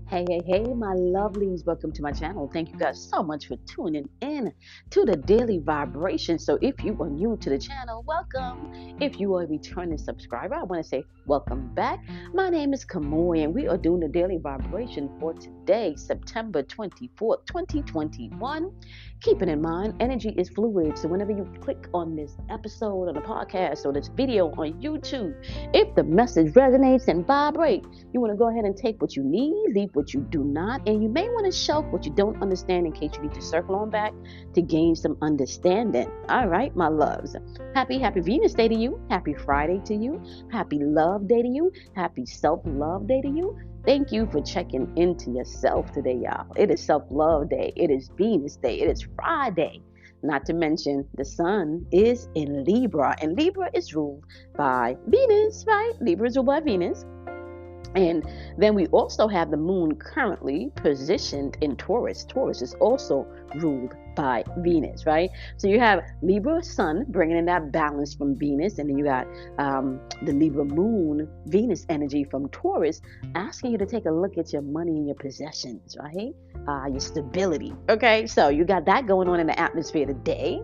Hey, my lovelies. Welcome to my channel. Thank you guys so much for tuning in to the daily vibration. So, if you are new to the channel, welcome. If you are a returning subscriber, I want to say welcome back. My name is Kamoy, and we are doing the daily vibration for today, September 24th, 2021. Keeping in mind, energy is fluid. So, whenever you click on this episode on the podcast or this video on YouTube, if the message resonates and vibrates, you want to go ahead and take what you need, leave what you do not, and you may want to shelf what you don't understand in case you need to circle on back to gain some understanding. All right, my loves. Happy Venus Day to you. Happy Friday to you. Happy Love Day to you. Happy Self-Love Day to you. Thank you for checking into yourself today, y'all. It is Self-Love Day. It is Venus Day. It is Friday. Not to mention, the sun is in Libra, and Libra is ruled by Venus, right? Libra is ruled by Venus. And then we also have the moon currently positioned in Taurus. Taurus is also ruled by Venus, right? So you have Libra sun bringing in that balance from Venus, and then you got the Libra moon, Venus energy from Taurus, asking you to take a look at your money and your possessions, right? Your stability. Okay, so you got that going on in the atmosphere today.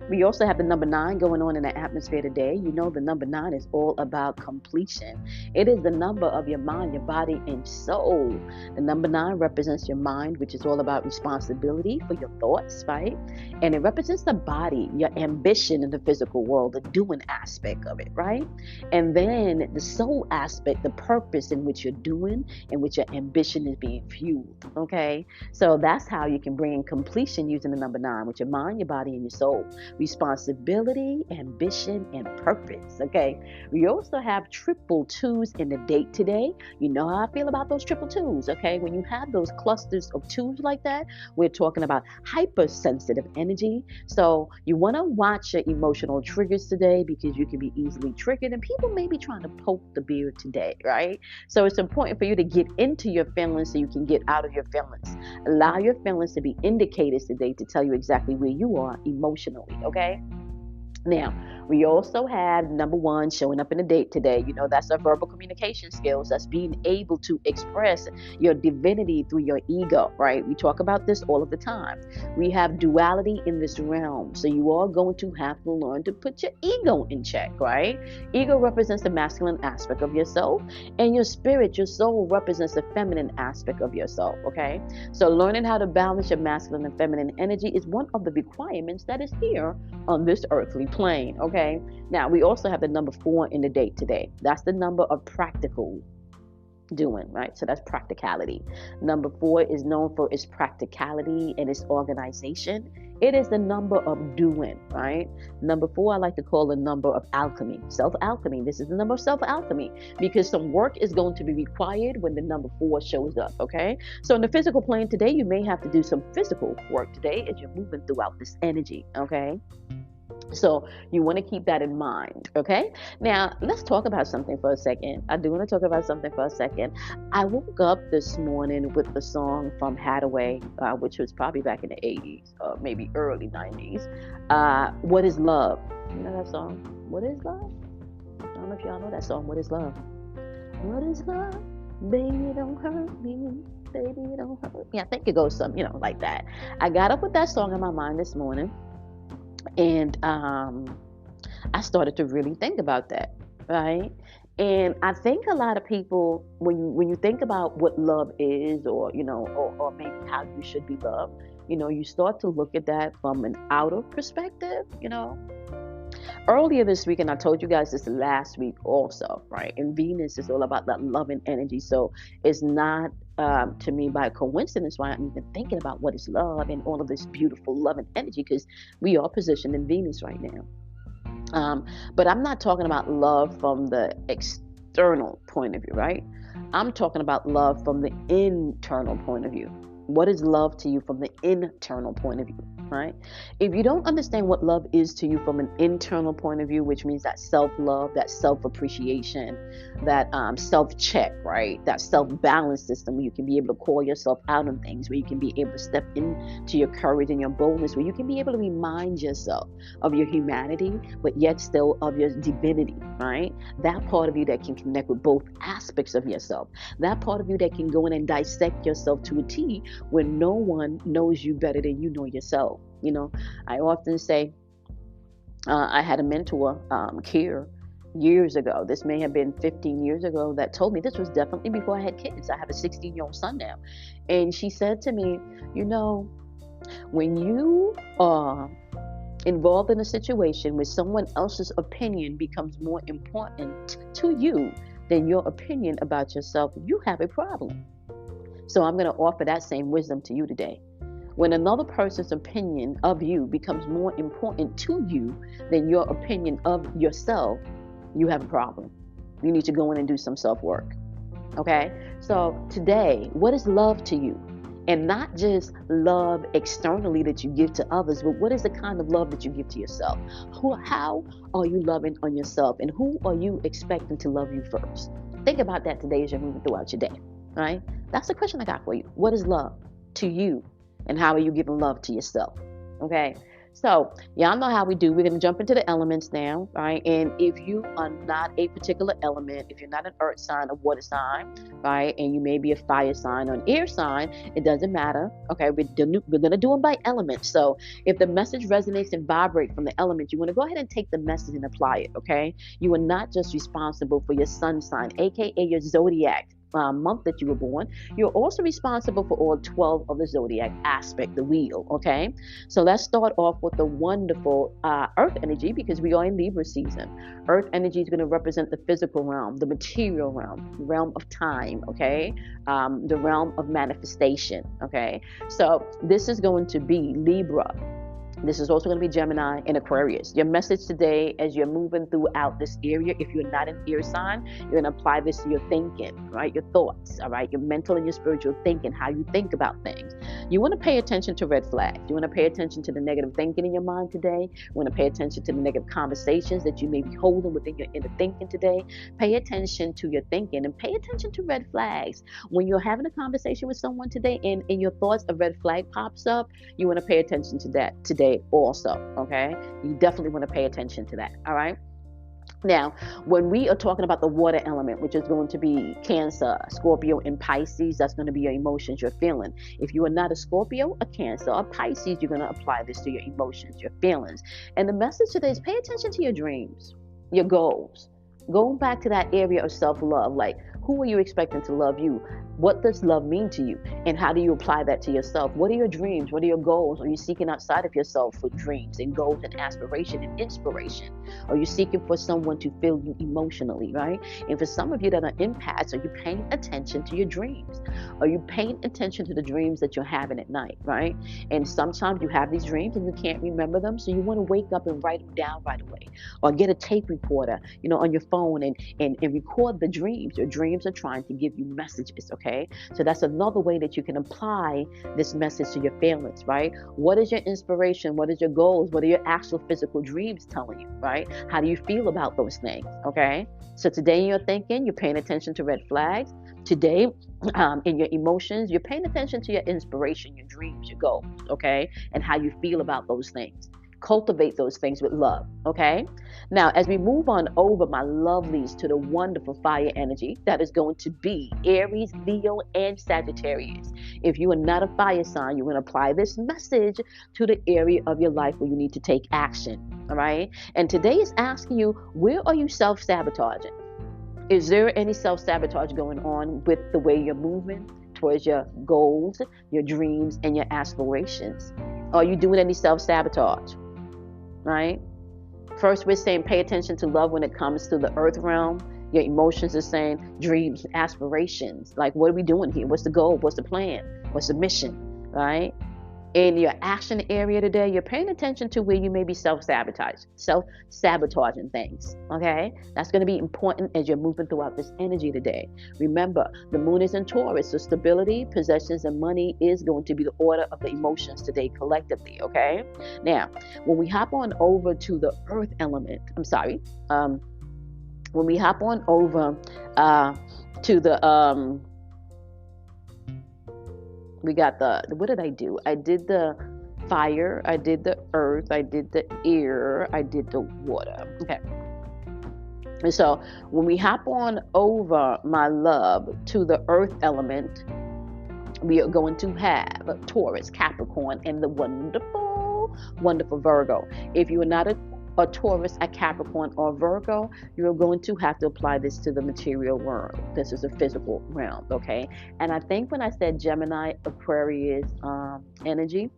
We also have the number 9 going on in the atmosphere today. You know, the number 9 is all about completion. It is the number of your mind, your body, and soul. The number 9 represents your mind, which is all about responsibility for your thoughts, right? And it represents the body, your ambition in the physical world, the doing aspect of it, right? And then the soul aspect, the purpose in which you're doing, in which your ambition is being fueled, okay? So that's how you can bring in completion using the number 9 with your mind, your body, and your soul. Responsibility, ambition, and purpose. Okay. We also have triple twos in the date today. You know how I feel about those triple twos. Okay. When you have those clusters of twos like that, we're talking about hypersensitive energy. So you want to watch your emotional triggers today because you can be easily triggered, and people may be trying to poke the bear today, right? So it's important for you to get into your feelings so you can get out of your feelings. Allow your feelings to be indicators today to tell you exactly where you are emotionally. Okay. Now, we also have number 1 showing up in the date today. You know, that's our verbal communication skills. That's being able to express your divinity through your ego, right? We talk about this all of the time. We have duality in this realm. So you are going to have to learn to put your ego in check, right? Ego represents the masculine aspect of yourself, and your spirit, your soul, represents the feminine aspect of yourself, okay? So learning how to balance your masculine and feminine energy is one of the requirements that is here on this earthly plane, okay? Now, we also have the number 4 in the date today. That's the number of practical doing, right? So that's practicality. Number 4 is known for its practicality and its organization. It is the number of doing, right? Number 4, I like to call the number of alchemy, self-alchemy. This is the number of self-alchemy because some work is going to be required when the number 4 shows up, okay? So in the physical plane today, you may have to do some physical work today as you're moving throughout this energy, okay? So you want to keep that in mind, okay? Now, let's talk about something for a second. I do want to talk about something for a second. I woke up this morning with the song from Hathaway, which was probably back in the 80s or maybe early 90s. What is Love? You know that song? What is Love? I don't know if y'all know that song, What is Love? What is love? Baby, don't hurt me. Baby, don't hurt me. I think it goes something, like that. I got up with that song in my mind this morning. And I started to really think about that, right? And I think a lot of people, when you think about what love is, or or maybe how you should be loved, you start to look at that from an outer perspective. Earlier this week, and I told you guys this last week also, right? And Venus is all about that loving energy. So it's not to me by coincidence why I'm even thinking about what is love and all of this beautiful loving energy, because we are positioned in Venus right now. But I'm not talking about love from the external point of view, right? I'm talking about love from the internal point of view. What is love to you from the internal point of view? right? If you don't understand what love is to you from an internal point of view, which means that self-love, that self-appreciation, that self-check, right? That self-balance system where you can be able to call yourself out on things, where you can be able to step into your courage and your boldness, where you can be able to remind yourself of your humanity, but yet still of your divinity, right? That part of you that can connect with both aspects of yourself, that part of you that can go in and dissect yourself to a T when no one knows you better than you know yourself. I often say, I had a mentor, Kier, years ago. This may have been 15 years ago, that told me, this was definitely before I had kids. I have a 16-year-old son now. And she said to me, when you are involved in a situation where someone else's opinion becomes more important to you than your opinion about yourself, you have a problem. So I'm going to offer that same wisdom to you today. When another person's opinion of you becomes more important to you than your opinion of yourself, you have a problem. You need to go in and do some self-work. Okay? So today, what is love to you? And not just love externally that you give to others, but what is the kind of love that you give to yourself? How are you loving on yourself? And who are you expecting to love you first? Think about that today as you're moving throughout your day. Right? That's the question I got for you. What is love to you? And how are you giving love to yourself? Okay. So y'all know how we do. We're going to jump into the elements now, right? And if you are not a particular element, if you're not an earth sign, a water sign, right, and you may be a fire sign or an air sign, it doesn't matter. Okay, we're going to do them by element. So if the message resonates and vibrates from the element, you want to go ahead and take the message and apply it. Okay, you are not just responsible for your sun sign, aka your zodiac month that you were born. You're also responsible for all 12 of the zodiac aspect, the wheel. Okay, so let's start off with the wonderful earth energy, because we are in Libra season. Earth energy is going to represent the physical realm, the material realm, realm of time. Okay, the realm of manifestation. Okay, so this is going to be Libra. This is also going to be Gemini and Aquarius. Your message today, as you're moving throughout this area, if you're not an air sign, you're going to apply this to your thinking, right? Your thoughts, all right? Your mental and your spiritual thinking, how you think about things. You want to pay attention to red flags. You want to pay attention to the negative thinking in your mind today. You want to pay attention to the negative conversations that you may be holding within your inner thinking today. Pay attention to your thinking and pay attention to red flags. When you're having a conversation with someone today and in your thoughts a red flag pops up, you want to pay attention to that today also. Okay, you definitely want to pay attention to that. All right. Now, when we are talking about the water element, which is going to be Cancer, Scorpio, and Pisces, that's going to be your emotions, your feeling. If you are not a Scorpio, a Cancer, or Pisces, you're going to apply this to your emotions, your feelings. And the message today is pay attention to your dreams, your goals. Going back to that area of self-love, like, who are you expecting to love you? What does love mean to you? And how do you apply that to yourself? What are your dreams? What are your goals? Are you seeking outside of yourself for dreams and goals and aspiration and inspiration? Are you seeking for someone to fill you emotionally, right? And for some of you that are empaths, are you paying attention to your dreams? Are you paying attention to the dreams that you're having at night, right? And sometimes you have these dreams and you can't remember them, so you want to wake up and write them down right away. Or get a tape recorder, on your phone and record the dreams. Your dreams are trying to give you messages, okay? So that's another way that you can apply this message to your feelings, right? What is your inspiration? What is your goals? What are your actual physical dreams telling you, right? How do you feel about those things, okay? So today in your thinking, you're paying attention to red flags. Today, in your emotions, you're paying attention to your inspiration, your dreams, your goals, okay? And how you feel about those things. Cultivate those things with love, okay? Now, as we move on over, my lovelies, to the wonderful fire energy that is going to be Aries, Leo, and Sagittarius. If you are not a fire sign, you're going to apply this message to the area of your life where you need to take action, all right? And today is asking you, where are you self-sabotaging? Is there any self-sabotage going on with the way you're moving towards your goals, your dreams, and your aspirations? Are you doing any self-sabotage? Right? First, we're saying pay attention to love when it comes to the earth realm. Your emotions are saying dreams, aspirations. Like, what are we doing here? What's the goal? What's the plan? What's the mission? Right? In your action area today, you're paying attention to where you may be self-sabotaging things. Okay, that's going to be important as you're moving throughout this energy today. Remember, the moon is in Taurus, so stability, possessions, and money is going to be the order of the emotions today collectively. Okay, now when we hop on over to the earth element, when we hop on over to the we got the, what did I do? I did the fire, I did the earth, I did the air, I did the water. Okay. And so when we hop on over, my love, to the earth element, we are going to have Taurus, Capricorn, and the wonderful, wonderful Virgo. If you are not a Taurus, a Capricorn, or Virgo, you're going to have to apply this to the material world. This is a physical realm, okay? And I think when I said Gemini, Aquarius energy,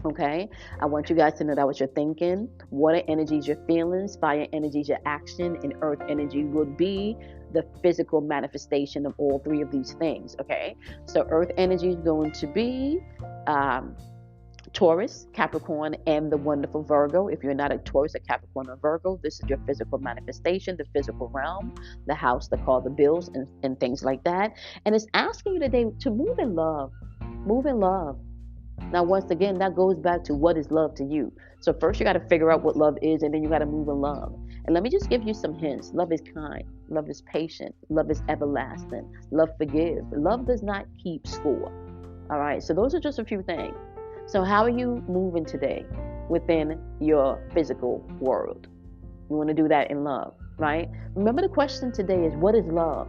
okay, I want you guys to know that what you're thinking. Water energy is your feelings, fire energy is your action, and earth energy would be the physical manifestation of all three of these things, okay? So earth energy is going to be Taurus, Capricorn, and the wonderful Virgo. If you're not a Taurus, a Capricorn, or Virgo, this is your physical manifestation, the physical realm, the house that call the bills, and things like that. And it's asking you today to move in love. Move in love. Now, once again, that goes back to what is love to you. So first you got to figure out what love is, and then you got to move in love. And let me just give you some hints. Love is kind. Love is patient. Love is everlasting. Love forgives. Love does not keep score. All right. So those are just a few things. So how are you moving today within your physical world? You want to do that in love, right? Remember, the question today is, what is love?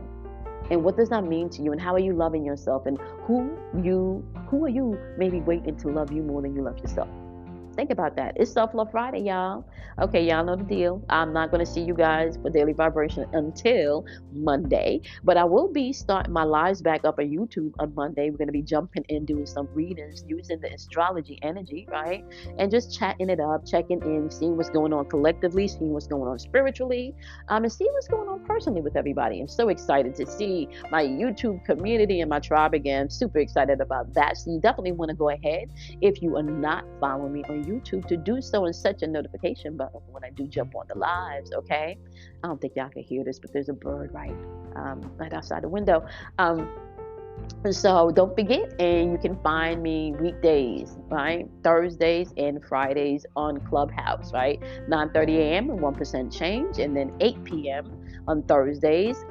And what does that mean to you? And how are you loving yourself? And who are you maybe waiting to love you more than you love yourself? Think about that. It's Self-Love Friday, y'all. Okay, y'all know the deal. I'm not going to see you guys for Daily Vibration until Monday. But I will be starting my lives back up on YouTube on Monday. We're going to be jumping in, doing some readings, using the astrology energy, right? And just chatting it up, checking in, seeing what's going on collectively, seeing what's going on spiritually, and seeing what's going on personally with everybody. I'm so excited to see my YouTube community and my tribe again. Super excited about that. So you definitely want to go ahead, if you are not following me on YouTube, to do so and set your notification button when I do jump on the lives, okay? I don't think y'all can hear this, but there's a bird right outside the window. So don't forget, and you can find me weekdays, right? Thursdays and Fridays on Clubhouse, right? 9:30 a.m. and 1% change, and then 8 p.m. on Thursdays.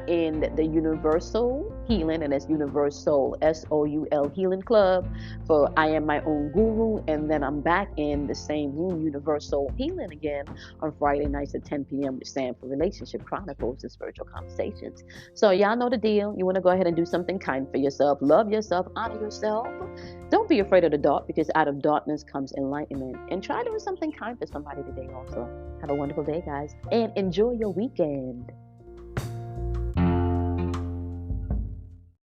In the Universal Healing, and it's Universal SOUL Healing Club for I Am My Own Guru. And then I'm back in the same room, Universal Healing, again on Friday nights at 10 p.m. with Sam for Relationship Chronicles and Spiritual Conversations. So y'all know the deal. You want to go ahead and do something kind for yourself, love yourself, honor yourself. Don't be afraid of the dark, because out of darkness comes enlightenment. And try doing something kind for somebody today also. Have a wonderful day, guys, and enjoy your weekend.